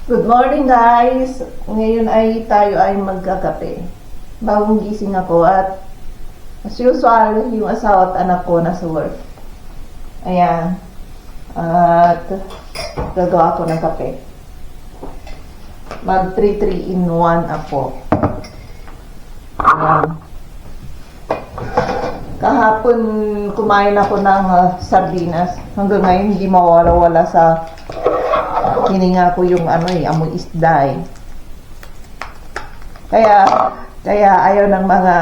Good morning guys! Ngayon ay tayo ay magkakape. Bagong gising ako at as usual, yung asawa at anak ko nasa work. Ayan. At gagawa ko ng kape. Mag 3-3 in 1 ako. Ayan. Kahapon kumain ako ng sardinas. Hanggang ngayon hindi mawala-wala sa hininga ko yung amoy isda eh. Kaya ayaw ng mga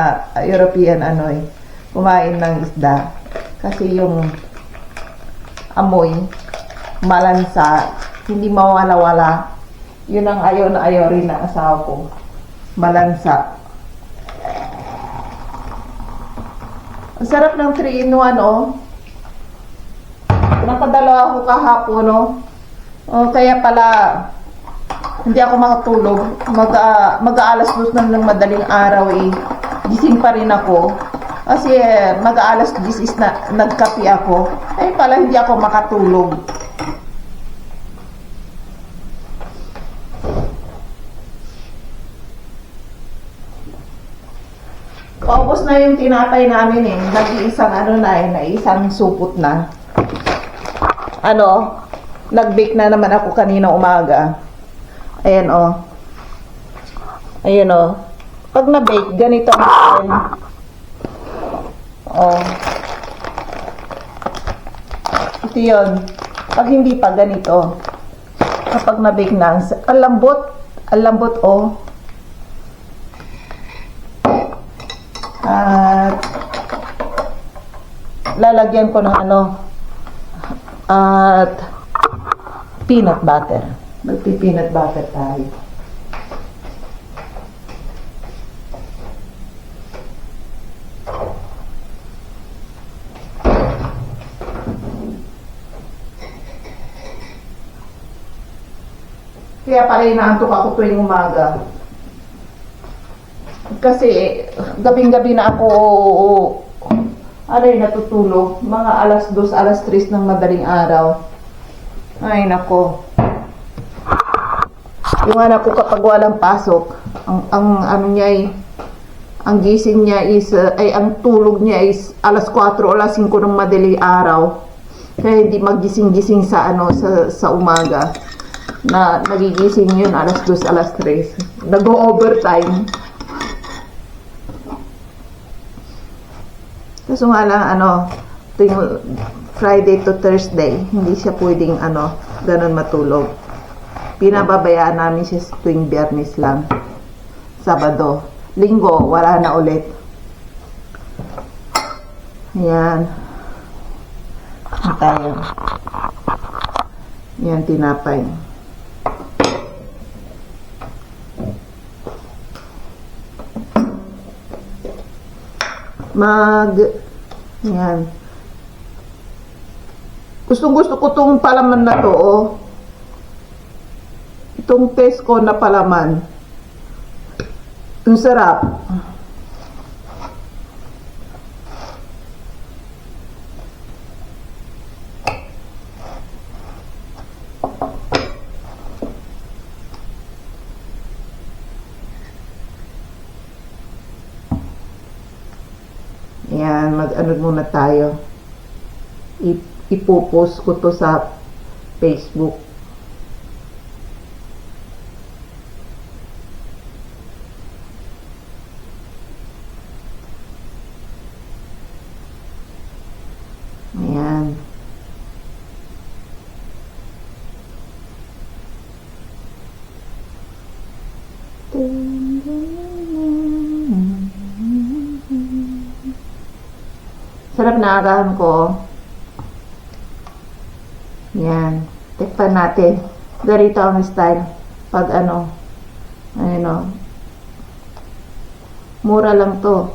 European kumain ng isda. Kasi yung amoy, malansa, hindi mawala-wala. Yun ang ayaw na ayaw rin ng asawa ko. Malansa. Ang sarap ng 3-in-1 oh. Nakadalawa ako kahapon oh. Kaya pala hindi ako makatulog. Mag-aalas 2 ng madaling araw eh. Gising pa rin ako. Kasi mag-aalas 10 is nagkape ako. Ay pala hindi ako makatulog. Paubos na yung tinapay namin eh. Nag-iisang isang supot na. Nag-bake na naman ako kanina umaga. Ayan o. Ayan o. Pag na-bake, ganito ang ito yun. Pag hindi pa ganito. Kapag na-bake na, ang lambot. Ang lambot o. At lalagyan ko ng at peanut butter. Magpi-peanut butter tayo. Kaya pala inaantok ako tuwing umaga. Kasi gabing-gabi na ako natutulog. Mga alas 2, alas 3 ng madaling araw. Ay nako. Yung anak ko kapag walang pasok, ang gising niya is ang tulog niya is alas 4 o alas 5 ng madaling araw. Kaya hindi magising-gising sa umaga. Na nagigising yun alas 2, alas 3. Nag-overtime. Kaso nga lang, tuwing Friday to Thursday, hindi siya pwedeng, ganun matulog. Pinababayaan namin siya tuwing Biyernes lang. Sabado. Linggo, wala na ulit. Ayan. Tayo. Ayan, tinapay. Yan. Gusto ko tong palaman na to, oh. Itong Tesco na palaman. Ang sarap. Ayan, muna tayo. Ipopost ko to sa Facebook. Ayan. Sarap na agahan ko. Yan. Tikpan natin. Ganito ang style. Pag mura lang to.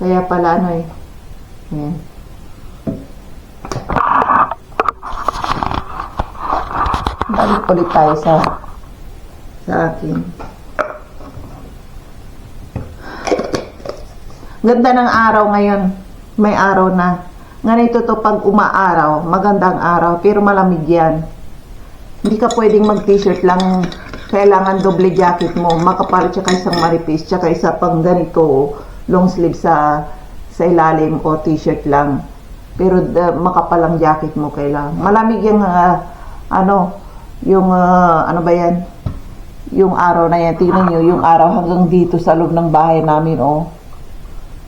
Kaya pala Yan. Balik ulit tayo sa akin. Ganda ng araw ngayon. May araw na. Ganito to pag umaaraw, magandang araw, pero malamig yan. Hindi ka pwedeng mag-t-shirt lang. Kailangan doble jacket mo. Makapal, tsaka isang maripis, tsaka isa pang ganito, long sleeve sa ilalim o t-shirt lang. Pero makapal ang jacket mo kailangan. Malamig yung, ano ba yan? Yung araw na yan. Tingnan nyo, yung araw hanggang dito sa loob ng bahay namin, oh.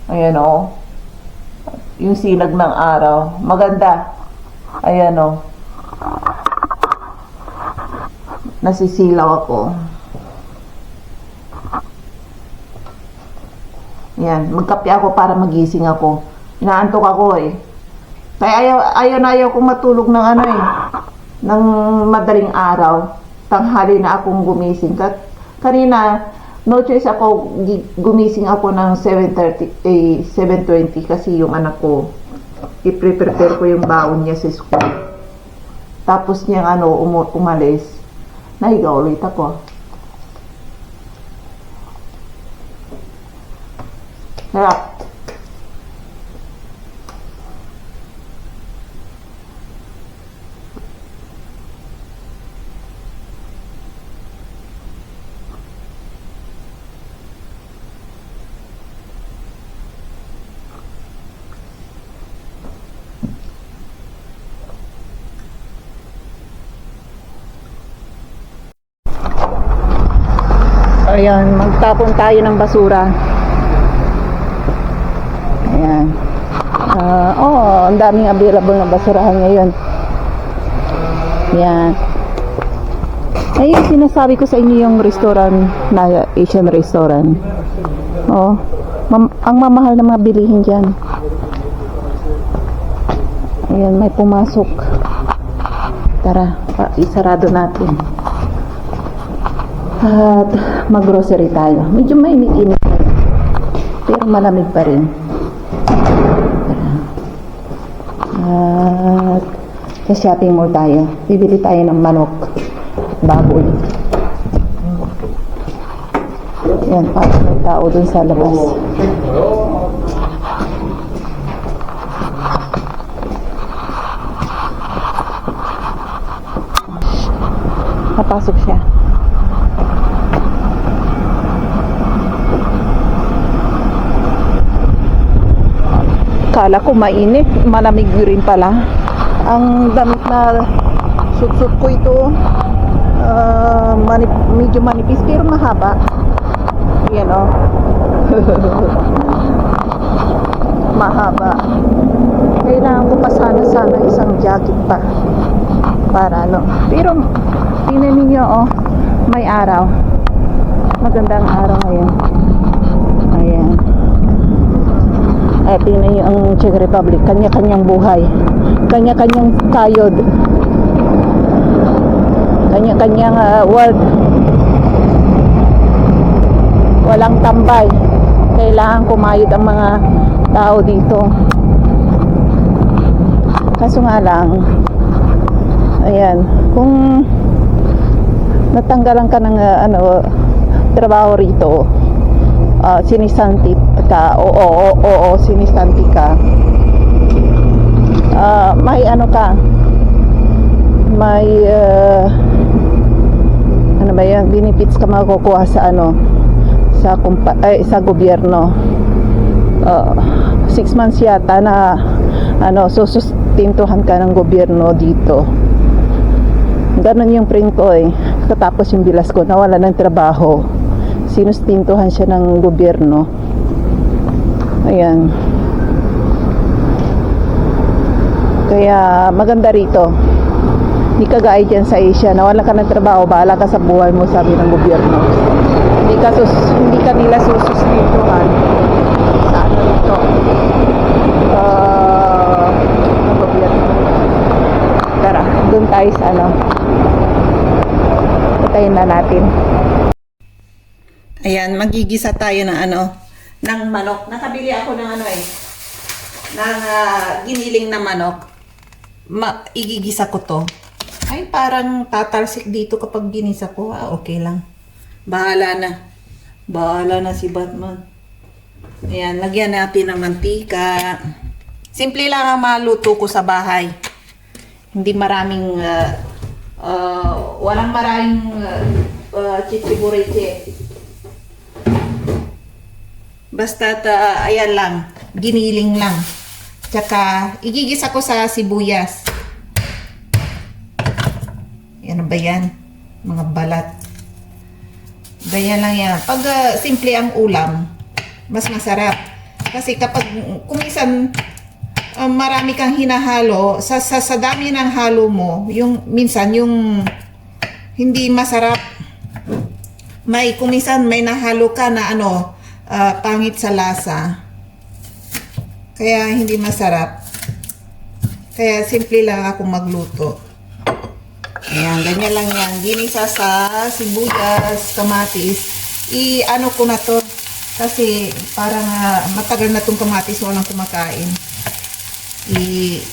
Ayan, oh. Yung sinag ng araw. Maganda. Ayan, oh. Nasisilaw ako. Yan, magkape ako para magising ako. Inaantok ako eh. Kaya ayaw kong matulog ng ng madaling araw. Tanghali na akong gumising. Kanina, no choice ako, gumising ako ng 7:20 kasi yung anak ko, i-prepare ko yung baon niya sa school. Tapos niya umalis. Nahiga ulit ako. Sarap. Ayan, magtapon tayo ng basura. Ayan. Ang daming available na basurahan ngayon. Ayan. Ayun, sinasabi ko sa inyo yung restaurant na Asian restaurant. Ang mamahal na mga bilihin dyan. Ayan, may pumasok. Tara, isarado natin. At mag-grocery tayo. Medyo mainit-init pa rin. Pero malamig pa rin. At sa shopping mall tayo. Bibili tayo ng manok at baboy. Yan, parang may tao dun sa labas. Napasok siya. Kala ko mainit, malamig rin pala. Ang damit na suit ko ito, medyo manipis pero mahaba. Yan o. Mahaba. Kailangan ko pa sana isang jacket pa. Para Pero, tingnan ninyo may araw. Magandang araw ngayon. Ayan. Ay, tingnan nyo ang Czech Republic. Kanya-kanyang buhay. Kanya-kanyang kayod. Kanya-kanyang world. Walang tambay. Kailangan kumayod ang mga tao dito. Kaso nga lang, ayan, kung natanggalan ka ng trabaho rito, sinisanti ka, sinisanti ka, may may benefits ka makukuha sa sa gobyerno. 6 months yata na susustintuhan ka ng gobyerno dito. Ganon yung friend ko katapos yung bilas ko, nawala ng trabaho, sinustintuhan siya ng gobyerno. Ayan, kaya maganda rito, hindi kagaya dyan sa Asia, nawala ka ng trabaho, bahala ka sa buhay mo, sabi ng gobyerno. Hindi ka nila susustintuhan sa rito ng gobyerno. Tara, doon tayo sa patayin na natin. Ayan, magigisa tayo ng ng manok. Nakabili ako ng ng giniling na manok. Igigisa ko to. Ay, parang tatalsik dito kapag ginisa ko. Okay lang. Bahala na si Batman. Ayan, lagyan natin ng mantika. Simple lang ang maluto ko sa bahay. Hindi maraming Walang maraming chichiburete. Basta ayan lang, giniling lang. Tsaka igigisa ko sa sibuyas. Ano ba yan? Mga balat. Ganyan lang yan. Pag simple ang ulam, mas masarap. Kasi kapag kumisan marami kang hinahalo, sa dami ng halo mo, yung minsan yung hindi masarap. May kumisan may nahalo ka na pangit sa lasa. Kaya hindi masarap. Kaya simple lang ako magluto. Ayan, ganyan lang yan. Ginisa sa sibuyas, kamatis. I-ano ko na to. Kasi parang matagal na tong kamatis walang kumakain.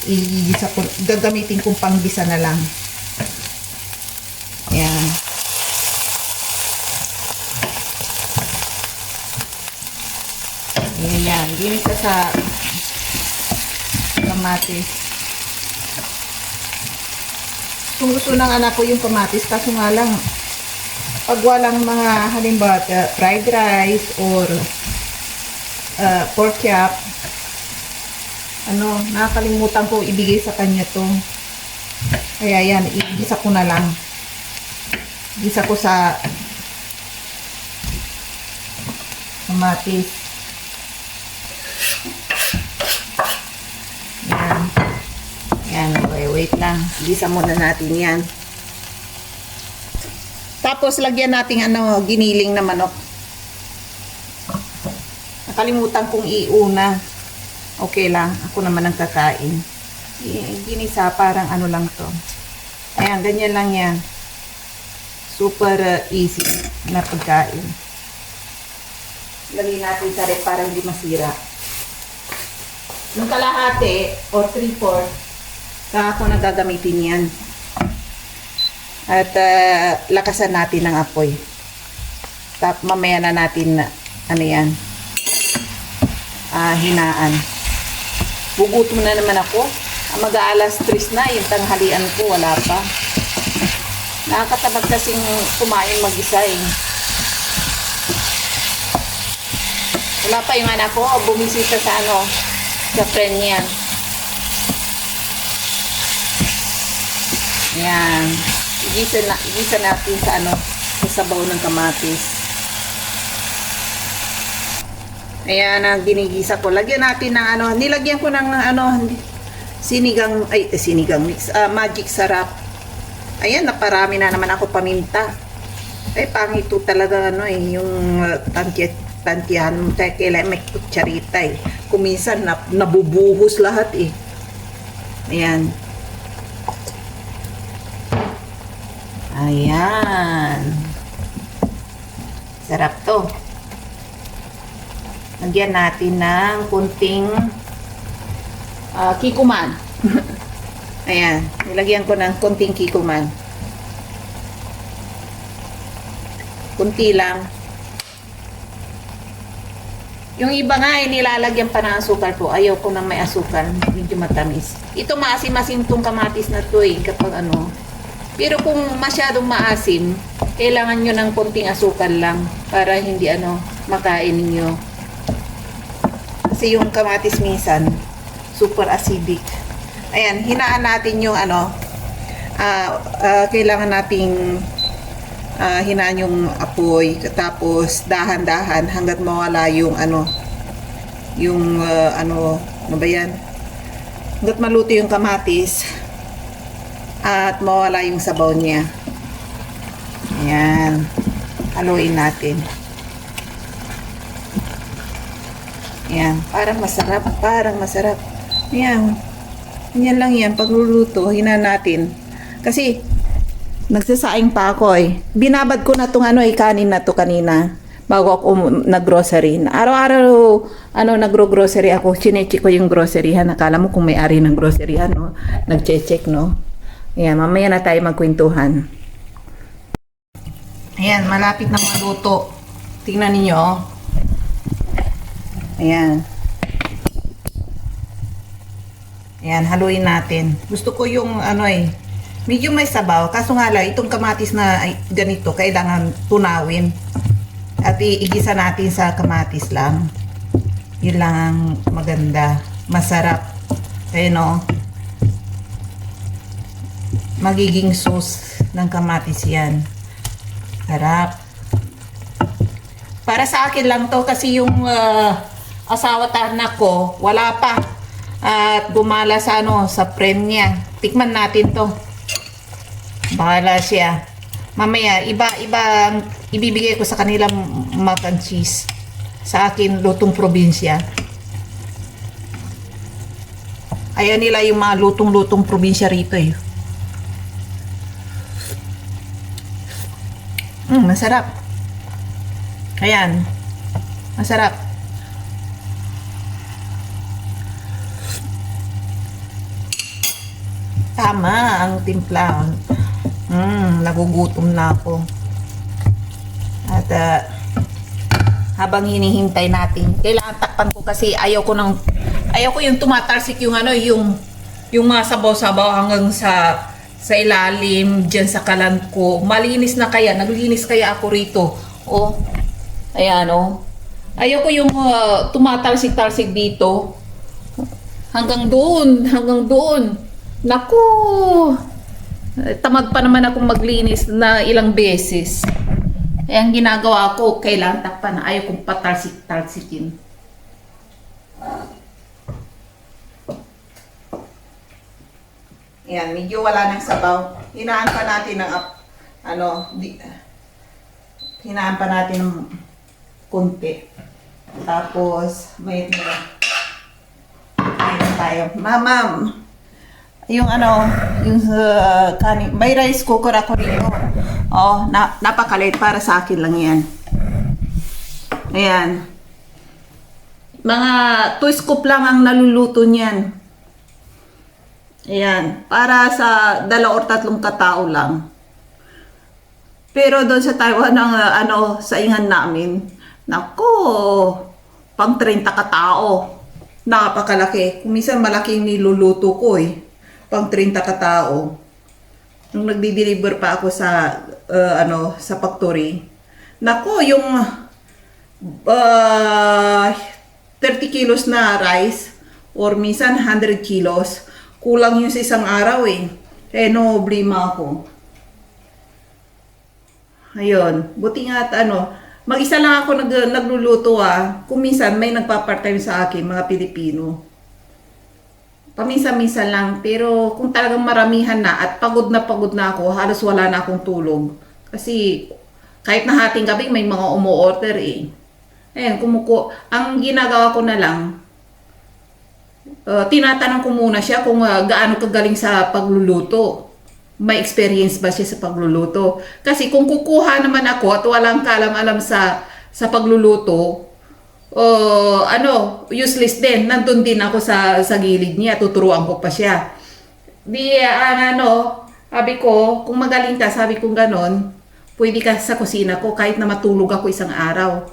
I-gisa ko. Gagamitin kong panggisa na lang. Ayan. Ayan. Ginisa sa kamatis. Kung gusto ng anak ko yung kamatis, kaso nga lang, pag walang mga halimbawa fried rice or pork chop, nakakalimutan ko ibigay sa kanya to. Kaya yan, igisa ko na lang. Igisa ko sa kamatis. Yan. Yan, wait lang. Igisa muna natin yan. Tapos lagyan natin giniling na manok. Nakalimutan kong iuna. Okay lang, ako naman ang kakain. Ginisa, parang lang to. Ayan, ganyan lang yan. Super easy na pagkain. Lagyan natin sa rep para hindi masira. Yung kalahati o 3/4 saka ako nagagamitin yan. At lakasan natin ang apoy. Mamaya na natin yan. Hinaan. Gugutom na naman ako. Mag-aalas 3 na. Yung tanghalian ko wala pa. Nakakatabag kasing kumain mag-isa eh. Wala pa yung anak ko. Bumisita sa sa friend niya. Yan. Igisa natin sa sa sabaw ng kamatis. Ayan ang ginigisa ko. Lagyan natin ng nilagyan ko ng sinigang mix, magic sarap. Ayan, naparami na naman ako paminta. Ay, pangito talaga yung tantiyan mo. Kailangan may kutsarita eh. Kuminsan nabubuhos lahat eh. Ayan. Ayan. Sarap to. Lagyan natin ng kunting kikuman. Ayan. Nilagyan ko ng kunting kikuman. Kunti lang. Yung iba nga nilalagyan pa ng asukal po. Ayaw ko nang may asukal. Medyo matamis. Ito maasim-asim tong kamatis na to eh. Kapag Pero kung masyadong maasim, kailangan nyo ng konting asukal lang para hindi makain ninyo. Kasi yung kamatis minsan, super acidic. Ayan, hinaan natin yung kailangan nating hinaan yung apoy. Tapos dahan-dahan hanggat mawala yung ano ba yan? Hanggat maluto yung kamatis. At mawala yung sabaw niya. Ayan. Haluin natin. Ayan. Parang masarap. Ayan. Yan lang yan. Pagluluto, hinaan natin. Kasi, nagsasaing pa ako eh. Binabad ko na itong kanin na to kanina. Bago ako nag-grocery. Araw-araw, nagro-grocery ako. Chinecheck ko yung grocery. Nakala mo kung may-ari ng grocery, nag-check, no? Ayan, mamaya na tayo magkwentuhan. Ayan, malapit na maluto. Tingnan ninyo. Ayan. Ayan, haluin natin. Gusto ko yung Medyo may sabaw. Kaso nga lang, itong kamatis na ganito, kailangan tunawin. At iigisa natin sa kamatis lang. Yun lang ang maganda. Masarap. Ayun o. Magiging sauce ng kamatis yan. Sarap. Para sa akin lang to kasi yung asawa at anak ko, wala pa. At gumala sa sa friend niya. Tikman natin to. Bahala siya. Mamaya, iba ang ibibigay ko sa kanilang mac and cheese. Sa akin, lutong probinsya. Ayaw nila yung mga lutong-lutong probinsya rito eh. Masarap. Ayan. Masarap. Tama ang timpla. Nagugutom na ako. At habang hinihintay natin, kailangan takpan ko kasi ayaw ko yung tumatalsik yung yung mga sabaw-sabaw hanggang sa ilalim diyan sa kalan ko. Malinis na kaya, naglinis kaya ako rito. Ayan Ayaw ko yung tumatalsik-talsik dito. Hanggang doon. Naku! Tamad pa naman akong maglinis na ilang beses. Kaya ang ginagawa ko, kailangan takpan na ayaw kong patalsik-talsikin. Ayan, medyo wala ng sabaw. Hinaan pa natin ng hinaan pa natin ng konti. Tapos, may tayo. Ma'am, yung kanin, may rice cooker ako rito. Napakalit para sa akin lang yan. Ayan. Mga 2 scoop lang ang naluluto niyan. Ayan. Para sa 2 or 3 katao lang. Pero doon sa Taiwan, sa ingan namin, nako, pang 30 katao. Napakalaki. Kung minsan malaking niluluto ko eh. Pang 30 katao. Nung nagdi-deliver pa ako sa sa factory. Nako, yung 30 kilos na rice or minsan 100 kilos, kulang yun sa isang araw eh. No problema ako. Ayun, buti nga mag-isa lang ako nagluluto Kung minsan may nagpa-part-time sa akin, mga Pilipino. Paminsan-minsan lang, pero kung talagang maramihan na at pagod na ako, halos wala na akong tulog. Kasi kahit na hating gabi may mga umu-order eh. Ayan, ang ginagawa ko na lang, tinatanong ko muna siya kung gaano kagaling sa pagluluto. May experience ba siya sa pagluluto? Kasi kung kukuha naman ako at walang kalam-alam sa pagluluto, useless din. Nandun din ako sa gilid niya, tuturuan ko pa siya. Sabi ko, kung magaling ka, sabi ko ganon, pwede ka sa kusina ko kahit na matulog ako isang araw.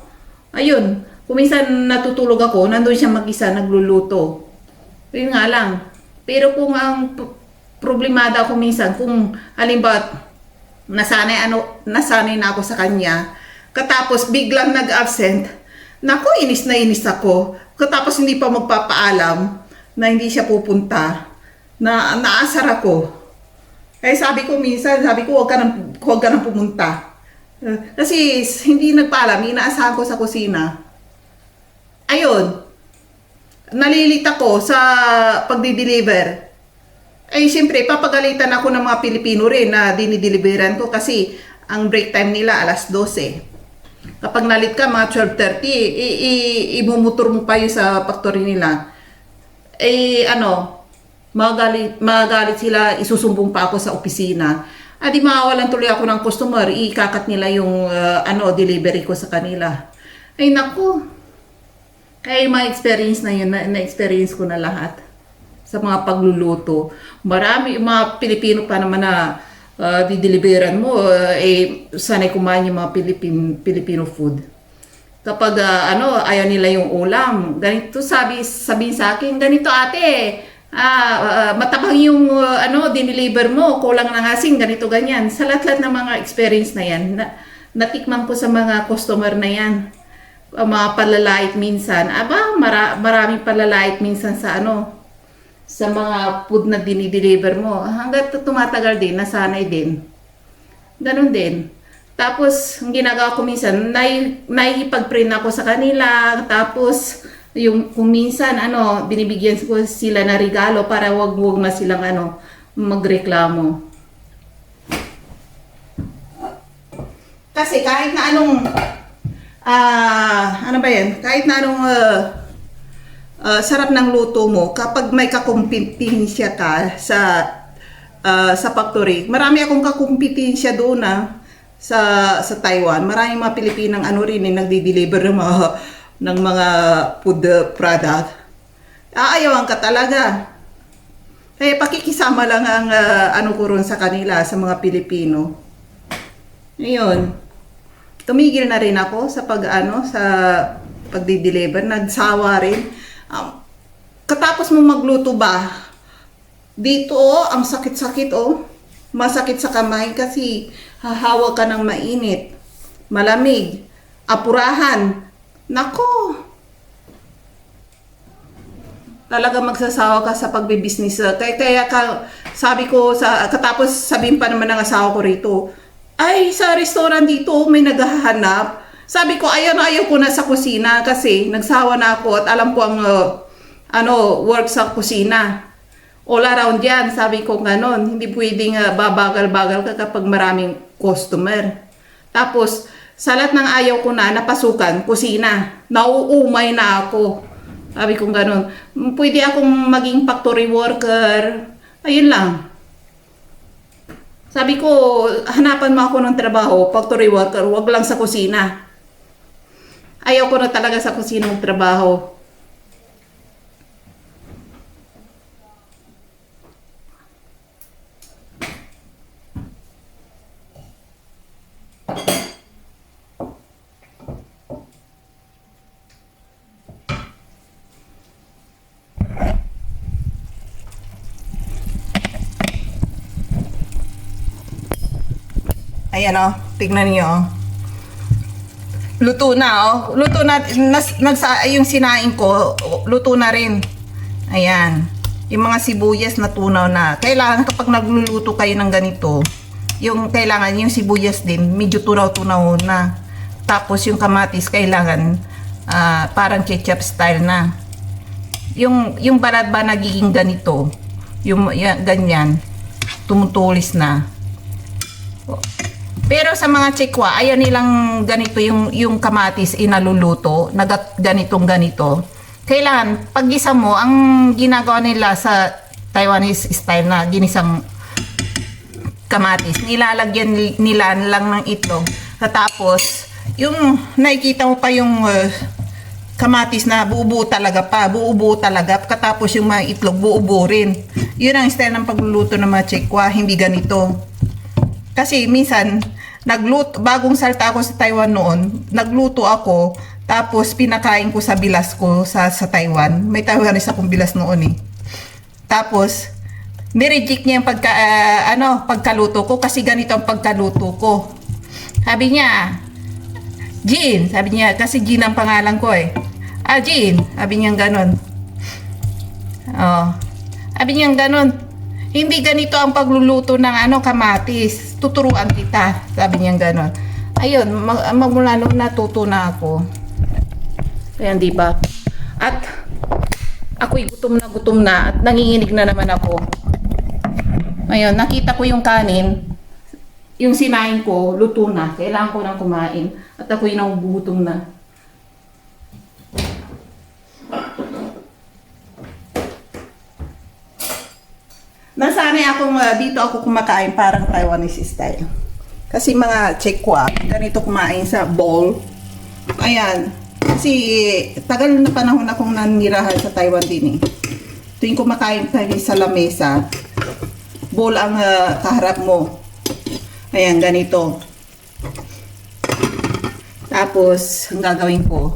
Ayun, kung minsan natutulog ako, nandun siya mag-isa, nagluluto. Yun nga lang. Pero kung ang problemada ako minsan, kung halimbawa nasanay na ako sa kanya, katapos biglang nag-absent, naku, inis na inis ako. Katapos hindi pa magpapaalam na hindi siya pupunta, naasar ako. Sabi ko minsan, huwag ka nang pumunta. Kasi hindi nagpaalam, inaasahan ko sa kusina. Ayun, nalilit ako sa pagdi-deliver. Siyempre, papagalitan ako ng mga Pilipino rin na dinideliveran ko kasi ang break time nila alas 12. Kapag nalit ka, mga 12:30, imumutor mo pa yun sa factory nila. Magalit sila, isusumbong pa ako sa opisina. Di mawawalan tuloy ako ng customer, ikakat nila yung delivery ko sa kanila. Naku. Kaya yung mga experience na yun, na-experience ko na lahat sa mga pagluluto. Marami, mga Pilipino pa naman na dideliveran mo, sanay kumain yung mga Filipino food. Kapag ayaw nila yung ulam, ganito sabihin sa akin, ganito ate, matabang yung dineliver mo, kulang ng asin, ganito ganyan. Sa lahat-lahat ng mga experience na yan, natikman ko sa mga customer na yan. Mga palalait minsan. Maraming palalait minsan sa sa mga food na dinideliver mo. Hanggat tumatagal din, nasanay din. Ganon din. Tapos, ang ginagawa ko minsan, naipag-print ako sa kanila. Tapos, kung minsan, binibigyan ko sila na regalo para wag na silang, magreklamo. Kasi kahit na kahit na sarap ng luto mo, kapag may kakumpetensya ka sa factory, marami akong kakumpetensya doon sa Taiwan. Maraming mga Pilipinang nagdi-deliver ng mga food product. Aayawan ka talaga. Kaya pakikisama lang ang ko ron sa kanila, sa mga Pilipino. Ngayon, tumigil na rin ako sa sa pagdi-deliver. Nagsawa rin. Katapos mo magluto ba, dito ang sakit-sakit masakit sa kamay kasi hahawak ka ng mainit, malamig, apurahan. Nako, talaga magsasawa ka sa pagbibusiness. Kaya sabi ko, katapos sabihin pa naman ng asawa ko rito, ay sa restaurant dito may naghahanap. Sabi ko, ayaw ko na sa kusina kasi nagsawa na ako at alam ko ang work sa kusina. All around yan, sabi ko ganon. Hindi pwedeng babagal-bagal ka kapag maraming customer. Tapos, sa lahat ng ayaw ko na napasukan, kusina. Nauumay na ako. Sabi ko ganon. Pwede akong maging factory worker. Ayun lang. Sabi ko, hanapan mo ako ng trabaho, factory worker, wag lang sa kusina. Ayaw ko na talaga sa kusina ng trabaho. Ayan tignan niyo Luto na Luto na, yung sinaing ko, luto na rin. Ayan. Yung mga sibuyas na tunaw na. Kailangan kapag nagluluto kayo ng ganito, kailangan yung sibuyas din, medyo tunaw-tunaw na. Tapos yung kamatis, kailangan parang ketchup style na. Yung balat ba nagiging ganito, ganyan, tumutulis na. Pero sa mga Tsekwa, ayaw nilang ganito yung kamatis inaluluto, ganito. Kailangan, pag gisa mo, ang ginagawa nila sa Taiwanese style na ginisang kamatis, nilalagyan nila lang ng itlog. Tapos, yung nakikita mo pa yung kamatis na buubo talaga. Katapos yung mga itlog, buubo rin. Yun ang style ng pagluluto ng mga Tsekwa, hindi ganito. Kasi minsan, bagong salta ako sa Taiwan noon, nagluto ako, tapos pinakain ko sa bilas ko sa Taiwan. May Taiwanese akong bilas noon Tapos, nireject niya yung pagkaluto ko kasi ganito ang pagkaluto ko. Sabi niya, Jean, kasi Jean ang pangalan ko Jean, sabi niya ganon. Sabi niya ganon. Hindi ganito ang pagluluto ng kamatis. Tuturuan kita. Sabi niya gano'n. Ayun, magmula nung natuto na ako. Ayan, di ba? At ako'y gutom na at nanginginig na naman ako. Ayun, nakita ko yung kanin. Yung sinain ko, luto na. Kailangan ko nang kumain. At ako'y nagugutom na. Nasanay akong dito ako kumakain parang Taiwanese style. Kasi mga Tsekwa, ganito kumain sa bowl. Ayan. Kasi tagal na panahon akong nanirahan sa Taiwan din Tuwing kumakain tayo sa lamesa, bowl ang kaharap mo. Ayan, ganito. Tapos, ang gagawin ko,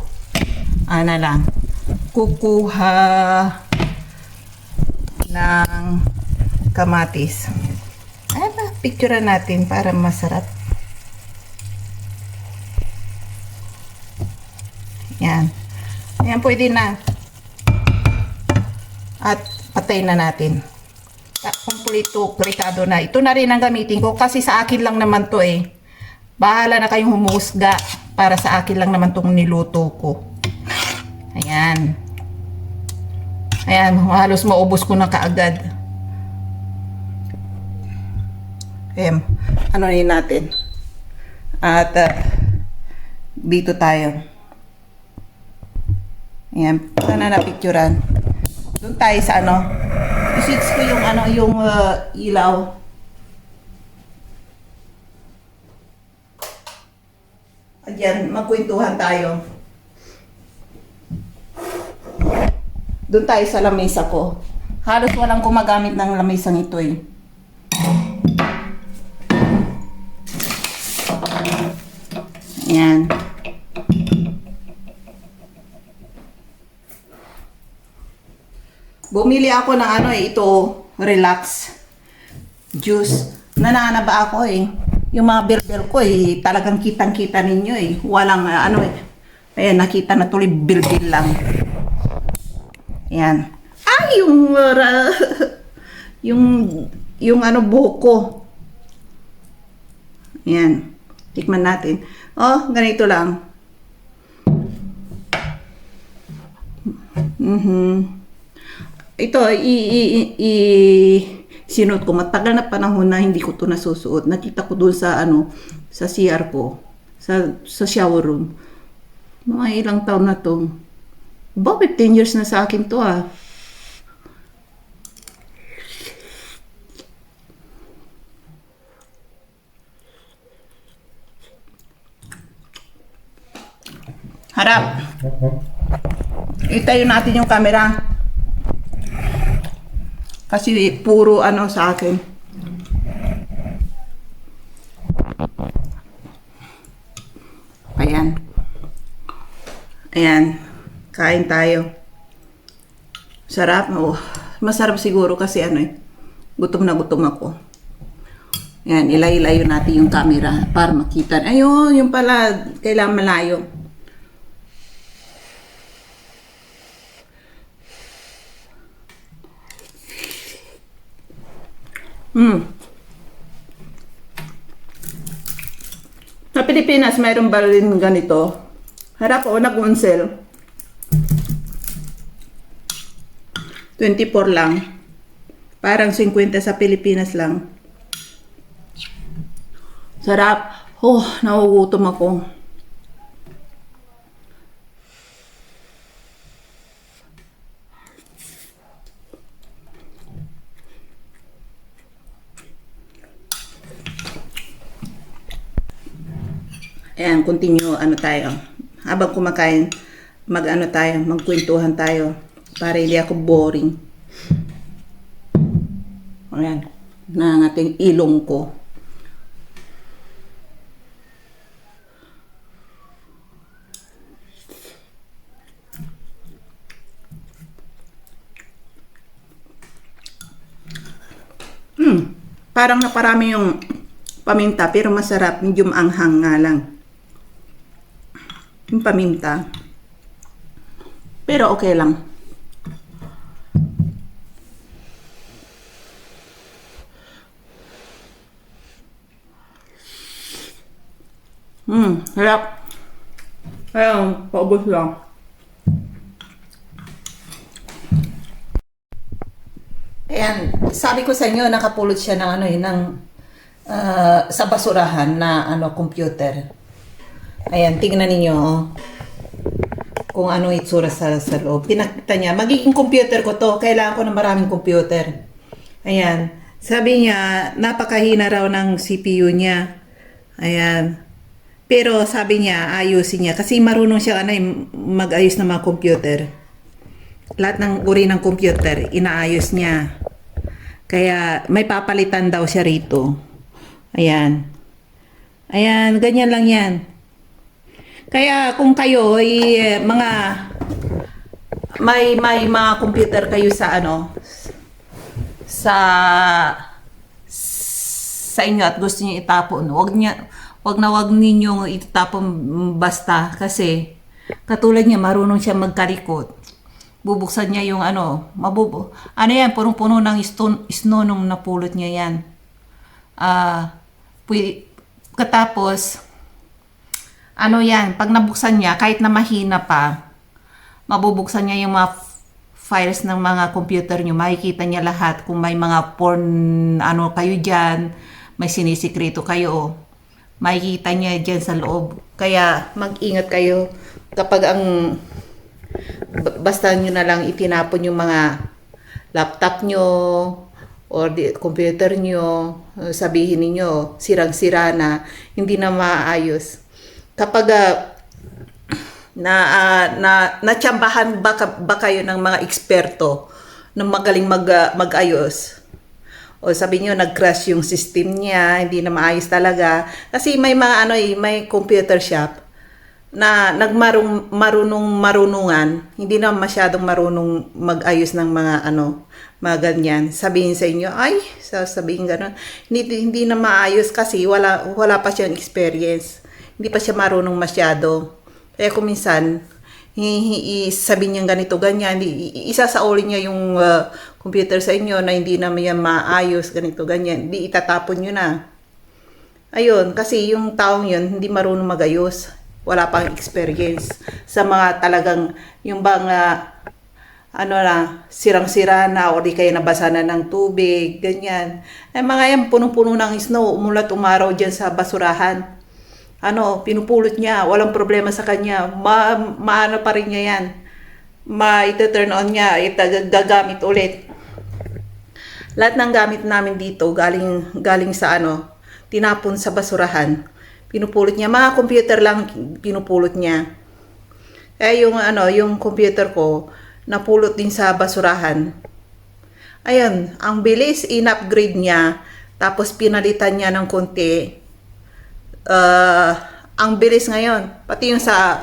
kukuha ng kamatis. Ayan na, picturean natin para masarap. Yan. Ayan, pwede na. At patay na natin. Kompleto, pritado na. Ito na rin ang gamitin ko kasi sa akin lang naman to eh. Bahala na kayong humusga para sa akin lang naman tong niluto ko. Ayan. Ayan, halos maubos ko na kaagad. Ayan, ano rin natin. At dito tayo. Ayan, sana napicturan. Doon tayo sa ano. I-switch ko yung ano, yung ilaw. Ayan, magkwentuhan tayo. Doon tayo sa lamesa ko. Halos walang gumagamit ng lamesang ito eh. Ayan. Bumili ako ng ano eh, ito, relax juice. Nananaba ako eh. Yung mga berbel ko eh, talagang kitang-kita ninyo eh. Walang ano eh. Ayan, nakita na tuloy berbel lang. Ayan. Ay, yung ano buhok ko. Ayan. Tikman natin. Oh, ganito lang. Ito, sinuot ko. Matagal na panahon na hindi ko to nasusuot. Nakita ko doon sa ano, sa CR ko. Sa shower room. Mga ilang taon na to. About 15 years na sa akin to ah. Harap. Itayo natin yung camera. Kasi puro ano sa akin. Ayan. Ayan. Kain tayo. Sarap. Oh, masarap siguro kasi ano eh. Gutom na gutom ako. Ayan. Ilayo natin yung camera para makita. Ayun, yung pala. Kailangan malayo. Sa Pilipinas, mayroon ba rin ganito? Harap o nag-on-sale. 24 lang. Parang 50 sa Pilipinas lang. Sarap. Oh, nagugutom ako. Ayan, continue, ano tayo. Habang kumakain, mag-ano tayo, magkwentuhan tayo. Para hindi ako boring. Ayan, nangating ilong ko. Parang naparami yung paminta, pero masarap. Medyo anghang nga lang. Yung paminta. Pero okay lang. Harap. Ayun, paubos lang. Ayan, sabi ko sa inyo, nakapulot siya ng ano ng sa basurahan na ano computer. Ayan, tingnan ninyo oh, kung ano itsura sa loob. Pinakita niya, magiging computer ko to. Kailangan ko ng maraming computer. Ayan, sabi niya, napakahina raw ng CPU niya. Ayan. Pero sabi niya, ayusin niya. Kasi marunong siya mag-ayos ng mga computer. Lahat ng uri ng computer, inaayos niya. Kaya may papalitan daw siya rito. Ayan. Ayan, ganyan lang yan. Kaya kung kayo may mga computer kayo sa ano, sa inyo at gusto niyo itapon, wag ninyong itapon basta kasi katulad niya marunong siya magkarikot. Bubuksan niya yung ano yan, punong-puno ng snow nung napulot niya yan. Katapos, ano yan, pag nabuksan niya, kahit na mahina pa, mabubuksan niya yung mga files ng mga computer niyo, makikita niya lahat kung may mga porn, kayo dyan, may sinisikreto kayo, makikita niya dyan sa loob. Kaya, mag-ingat kayo kapag basta nyo na lang itinapon yung mga laptop nyo or computer nyo, sabihin niyo sirang-sira na, hindi na maayos. Kapag natsambahan ba kayo ng mga eksperto na magaling mag-ayos, o sabi nyo nag-crash yung system niya, hindi na maayos talaga, kasi may mga may computer shop na marunungan, hindi na masyadong marunong mag-ayos ng mga ganyan. Sabihin sa inyo, sasabihin gano'n, hindi na maayos kasi wala pa siyang experience. Hindi pa siya marunong masyado. Kaya kung minsan, sabihin niya ganito, ganyan, isasaulin niya yung computer sa inyo na hindi na yan maayos, ganito, ganyan. Di itatapon nyo na. Ayun, kasi yung taong yun, hindi marunong mag-ayos. Wala pang experience sa mga talagang yung bang sirang-sira na o di kaya nabasa na ng tubig, ganyan. Mga yan, punong-puno ng snow, umulat umaraw dyan sa basurahan. Pinupulot niya, walang problema sa kanya, maano pa rin niya yan. Ita-turn on niya, gagamit ulit. Lahat ng gamit namin dito, galing sa tinapon sa basurahan. Pinupulot niya, mga computer lang pinupulot niya. Kaya yung computer ko, napulot din sa basurahan. Ayun, ang bilis, in-upgrade niya, tapos pinalitan niya ng konti. Ang bilis ngayon, pati yung sa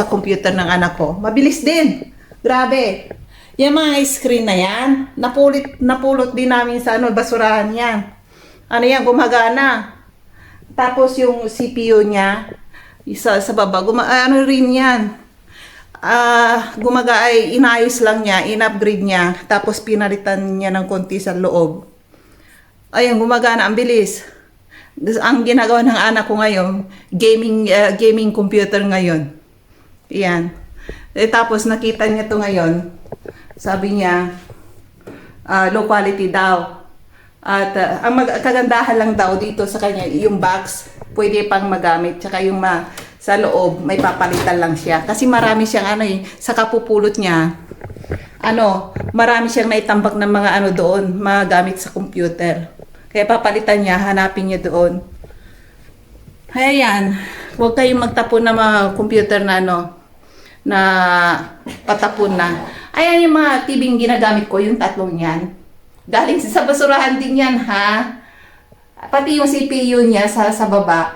computer ng anak ko, mabilis din. Grabe. Yung mga screen na yan, napulot din namin sa basurahan yan. Yan, gumagana. Tapos yung CPU niya, sa baba, rin yan. Inayos lang niya, in-upgrade niya, tapos pinalitan niya ng konti sa loob. Ayun, gumagana, ang bilis. Ang ginagawa ng anak ko ngayon, gaming computer ngayon. Yan. Tapos nakita niya to ngayon, sabi niya, low quality daw. At ang kagandahan lang daw dito sa kanya, yung box, pwede pang magamit. Tsaka yung sa loob, may papalitan lang siya. Kasi marami siyang sa kapupulot niya, marami siyang naitambak ng mga doon, magamit sa computer. Kaya papalitan niya, hanapin niya doon. Kaya yan, huwag kayong magtapon ng mga computer na na patapon na. Ayan yung mga TV ginagamit ko, yung tatlong yan. Galing sa basurahan din yan, ha? Pati yung CPU niya sa baba,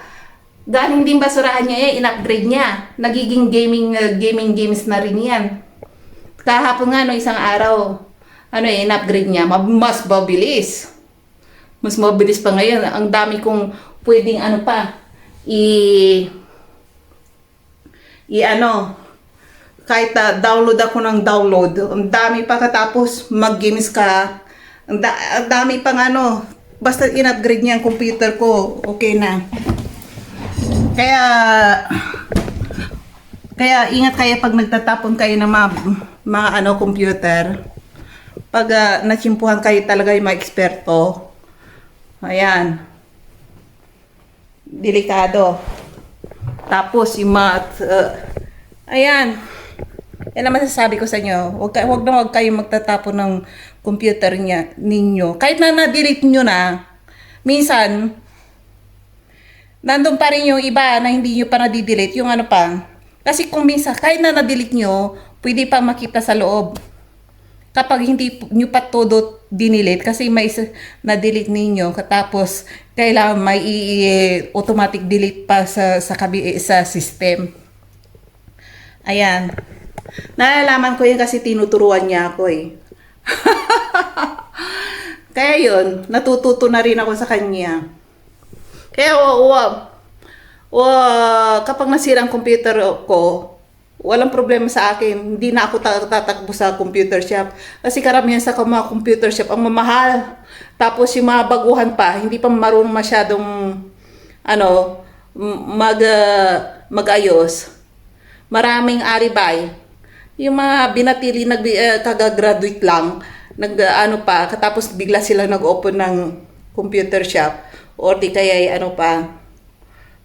galing din basurahan niya, in-upgrade niya. Nagiging gaming games na rin yan. Kahapon nga, isang araw, in-upgrade niya, mas mabilis. Mas mabilis pa ngayon. Ang dami kong pwedeng kahit download ako ng download, ang dami pa katapos mag-games ka. Ang dami pang basta in-upgrade niya ang computer ko, okay na. Kaya ingat kayo pag nagtatapon kayo ng mga computer. Pag natsimpuhan kayo talaga yung mga eksperto, ayan, delikado. Tapos yung ayan, yan ang masasabi ko sa inyo. Huwag kayong magtatapon ng computer ninyo. Kahit na na-delete nyo na, minsan, nandun pa rin yung iba na hindi nyo pa na-delete, yung pa. Kasi kung minsan, kahit na na-delete nyo, pwede pa makita sa loob. Kapag hindi nyo pa todo dinilit, kasi may na-delete ninyo, katapos kailangan may automatic delete pa sa system. Ayan. Nalalaman ko yun kasi tinuturuan niya ako Kaya yun, natututo na rin ako sa kanya. Kaya kapag nasira ang computer ko, walang problema sa akin. Hindi na ako tatakbo sa computer shop. Kasi karamihan sa mga computer shop ang mamahal. Tapos yung mga baguhan pa, hindi pa marunong masyadong mag-ayos. Maraming aribay. Yung mga binatili kagagraduate lang, katapos bigla silang nag-open ng computer shop or di kaya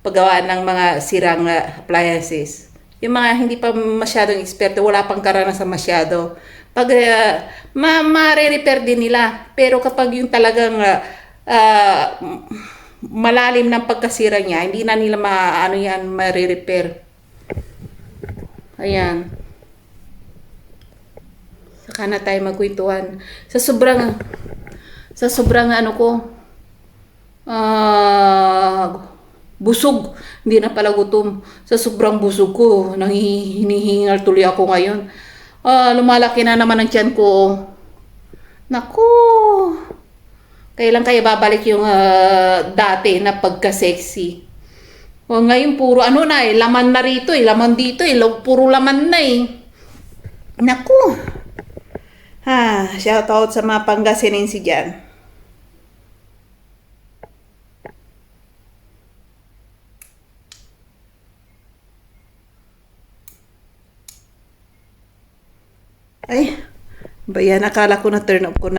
paggawa ng mga sirang appliances. Yung mga hindi pa masyadong eksperto, wala pang karanasan masyado. Pag mare-repair din nila. Pero kapag yung talagang malalim ng pagkasira niya, hindi na nila mare-repair. Ayan. Saka na tayo magkwentuhan. Sa sobrang busog, hindi na pala gutom. Sa sobrang busog ko, hinihingal tuloy ako ngayon. Lumalaki na naman ang tiyan ko. Naku! Kailan kaya babalik yung dati na pagka-sexy? Ngayon puro laman na rito laman dito puro laman na Naku! Shout out sa mga Pangasinense dyan. Ay, bayan, akala ko na turn off ko na.